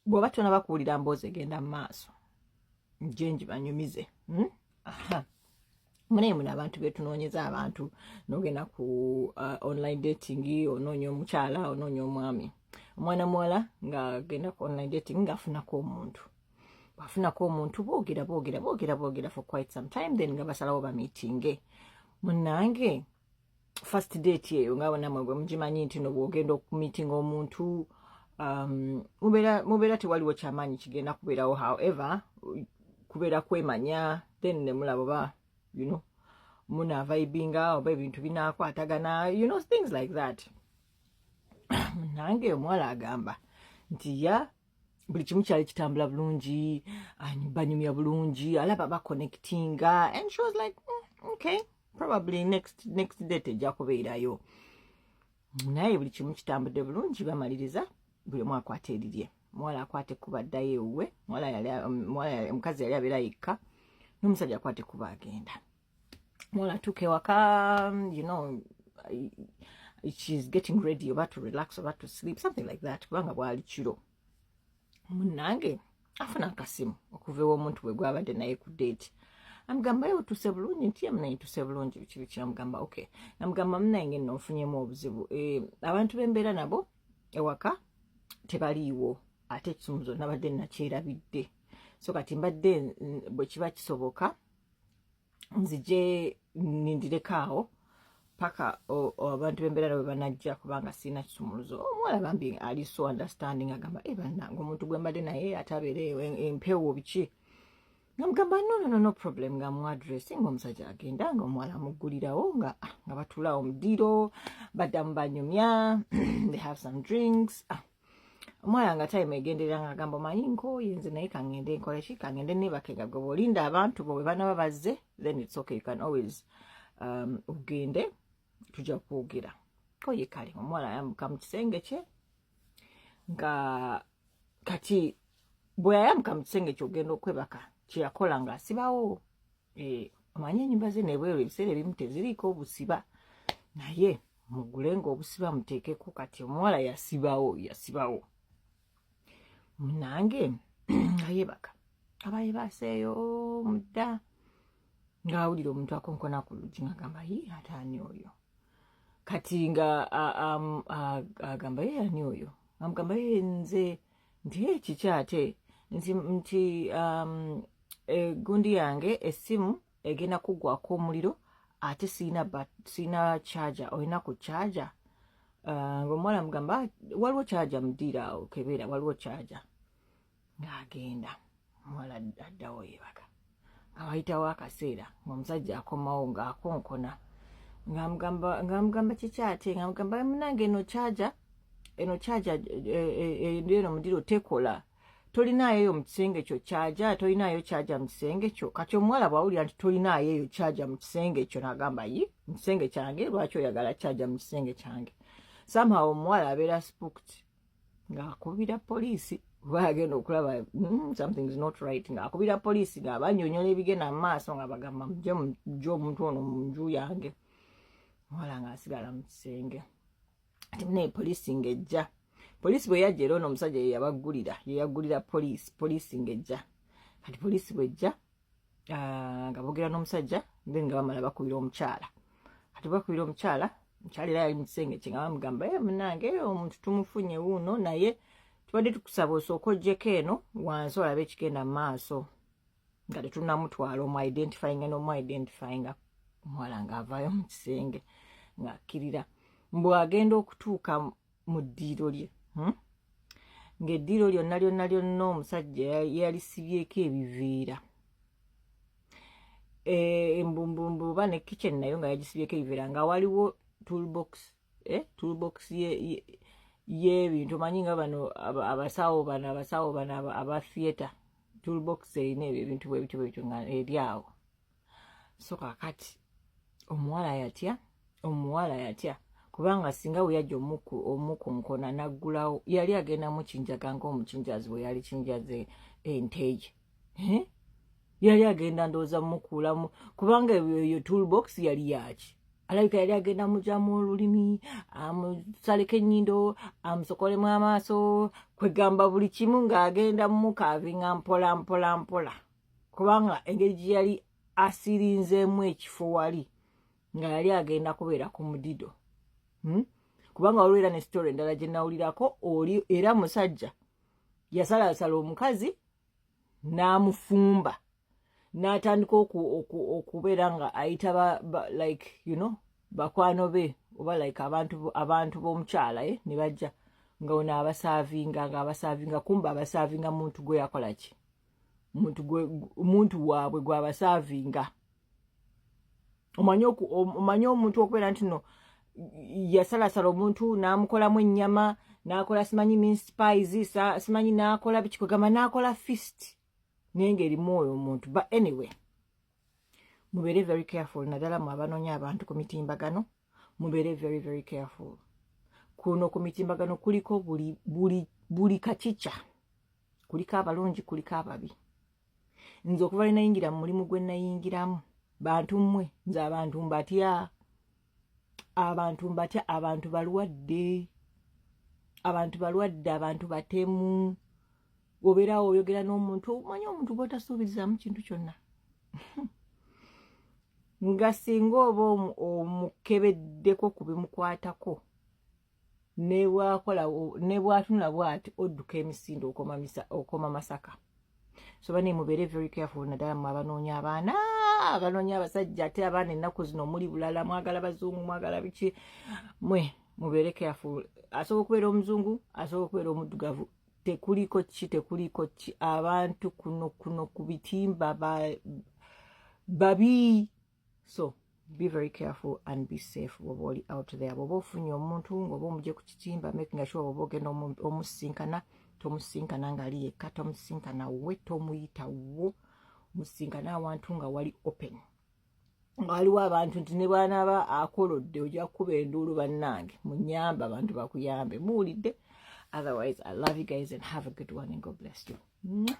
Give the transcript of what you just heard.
bw'oba tona bakuwulira mboozi egenda mu maaso njenji banyumize. Aha. Mune muno abantu betunoonyeza abantu n'ogenda ku online dating onoonya omukyala onoonya omwami omwana muwala ng'agenda ku online dating ng'afunako omuntu bw'afunako omuntu boogera for quite some time then nga basalawo bamiitinge. Munnange first date eyo nga namwe bwe mugimanyi nti no bw'ogenda okumiitinga omuntu mubeera tewaliwo kyamaanyi kigenda kubeerawo, however kubeera kwemanya then ne mulaba oba muna vibinga oba ebintu binaakwatagana things like that. Nange omuwala agamba nti buli kimu kyali kitambula bulungi, banyumya bulungi, alaba baconnectinga, and she was like okay, probably next date ejja kubeerayo. Naye buli kimu kitambudde bulungi, bamaliriza buli omu akwata erirye. Muwala akwate kuba addayo ewuwe, omukazi yali abeera yekka, n'omusajja akwate kuba agenda. Muwala atuuka ewaka, she's getting ready about to relax, about to sleep, something like that, kubanga bwali kiro. Munnange afuna akasimu okuva ew'omuntu bwe gwabadde naye ku date. Amugamba yo tuse bulungi, nti naye tuse bulungi, biki amugamba okay. Namugamba munnange nno nfunyemu obuzibu, abantu b'embeera nabo ewaka tebaliiwo, ate ekisumuzo nabadde nakyerabidde, so kati mbadde bwe kiba kisoboka nzije nindirekaawo paka abantu b'embeera nabo banajja kubanga sina kisumuluzo. Omuwala bambi ali so understanding, agamba bannange omuntu gwe mbadde naye atabeereewo empewo biki. Namugamba no problem, nga mu address ng'omusajja agenda ng'omuwala amuggulirawo nga batuulawo mu ddiiro baddamu banyumya they have some drinks. Omuwala nga time egenderera ng'agamba omanyi nkooye nze naye kangende nkole ki, kangende neebake nga gwe bw'olinda abantu bo bwe banaba bazze then it's okay, you can always ugende tujja kwogera. Koye kale omuwala ayambuka mu kisenge kye nga kati bwe yayambuka mu kisenge kye ogenda okwebaka kyeyakola ng'asibawo. Omanyi ennyumba ze nebweru ebiseera ebimu teziriiko obusiba, naye mugule ng'obusiba muteekeko. Kati omuwala yasibawo. Munnange ayebaka aba yebaseeyo mudda ng'awulira omuntu akonkona ku luggi ng'agamba ate ani oyo. Kati nga agamba ani oyo, amugamba nze nti kiki ate nti gundi yange essimu egenda kuggwako omuliro ate sina charger, olina ku charger. Ng'omuwala amugamba waliwo charger mudiira awo kebeera, waliwo charger. Ng'agenda omuwala addawo yebaka nga wayitawo akaseera ng'omusajja akomawo ng'akonkona ng'amugamba kiki ate, ng'amugamba munange eno charger eno mudiiro tekola, tolinaayo mu kisenge kyo charger, tolinaayo charger mu kisenge kyo. Kati omuwala bw'awulira nti tolinaayo eyo charger mu kisenge kyo n'agamba mu kisenge kyange lwaki oyagala charger mu kisenge kyange. Somehow omuwala abeera spooked ng'akubira poliisi kuba agenda okulaba something's not right, ng'akubira poliisi ng'abanyonyola ebigenda mu maaso nga bagamba mujje omuntu ono mu nju yange. Omuwala ng'asigala mu kisenge. Ati naye poliisi ng'ejja. Poliisi bwe yajja era ono omusajja yeyagulira poliisi ng'ejja. Kati poliisi bw'ejja nga boogera n'omusajja then nga bamala bakubira omukyala. Kati bakubira omukyala era yali mu kisenge kye nga bamugamba munnange omuntu tumufunye wuuno, naye tubadde tukusaba osooka oggyeko eno wansi olabe ekigenda mu maaso, nga tetunnamutwala omu-identifyinga n'omu-identifyinga. Omuwala ng'avaayo mu kisenge ng'akkirira. Bw'agenda okutuuka mu ddiiro lye, ng'eddiiro lyonna omusajja yalisibyeko ebiveera. Embumbumbu oba ne kitchen nayo nga yagisibyeko ebiveera, nga waliwo toolbox y'ebintu. Omanyi nga bano abasawo bano aba theatre, toolbox erina ebyo ebintu bwebityo nga eri awo. So kakati omuwala yatya kubanga singa we yajja omukonkona naggulawo yali agenda mukinjaga ng'omukinjazi bwe yali kinjaze ente ye. Yali agenda ndowooza mukuulamu kubanga eyo toolbox yali yaki alabika yali agenda mujamu olulimi amusaleko ennyindo amusokolemu amaaso kwegamba buli kimu ng'agenda mukaavinga mpola mpola mpola kubanga engeri gye yali asirinzeemu ekifo wali nga yali agenda kubeera ku mudido kubanga waliwo era ne story endala gye nawulirako oli era musajja yasalasala omukazi n'amufumba n'atandika okubeera nga ayita like you know bakwano be oba like abantu b'omukyala ne bajja nga ono abasaavinga kumba abasaavinga muntu gwe yakola ki muntu waabwe gw'abasaavinga omanye omuntu okubeera nti no yasalasala omuntu n'amukolamu ennyama n'akola simanyi mince pies simanyi n'akola bikikogama n'akola fist n'engeri mwoyo omuntu but anyway mubeere very careful naddala mu abanoonya abantu ku mitimbagano mubeere very very careful kuno ku mitimbagano kuliko buli kakica kuliko abalungi kuliko ababi nze okuva lwe nayingira mu mulimu gwe nayingiramu bantu mmwe nze abantu mbatya abantu balwadde abantu batemu obeerawo oyogera n'omuntu omanyi omuntu gw'otasuubirizamu kintu kyonna nga singa oba omukebeddeko ku bimukwatako ne bw'atunula bw'ati odduka emisinde okoma Masaka so bane mubeere very careful naddala mu abanoonya abaana abanoonya abasajja ate abaana ennaku zino muli bulala mwagala bazungu mwagala biki mubeere careful asobola okubeera omuzungu asobola okubeera omuddugavu tekuliko ki abantu kuno ku bitimba babi so be very careful and be safe bw'oba oli out there bw'oba ofunye omuntu ng'oba omugye ku kitimba making sure bw'oba ogenda omusinkana tomusinkana ng'ali yekka tomusinkana we tomuyita wo musinkana awantu nga wali open nga waliwo abantu nti ne bw'anaaba akolodde ojja kukuba enduulu bannange munyamba abantu bakuyambe muwulidde otherwise I love you guys and have a good one and God bless you.